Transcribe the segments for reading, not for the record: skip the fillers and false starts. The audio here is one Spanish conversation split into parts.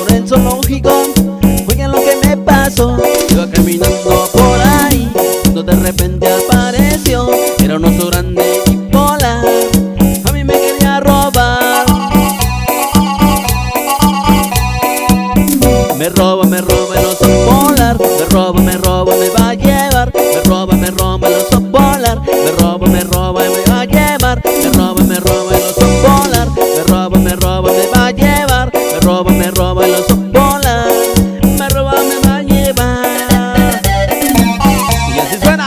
por el zoológico. Oigan lo que me pasó. Iba caminando por ahí cuando de repente apareció. Era un oso grande y polar. A mí me quería robar. Me roba el oso polar. Me va a llevar. Me roba el oso polar. Me roba y me va a llevar. Me roba el oso polar. Me va a llevar. Me roba el oso polar. Me va a llevar. Y así suena.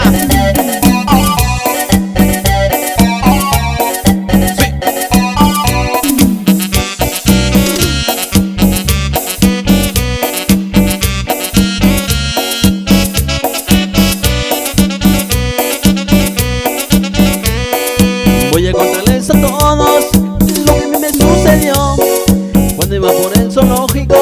Voy a contarles a todos lo que a mí me sucedió cuando iba por el zoológico.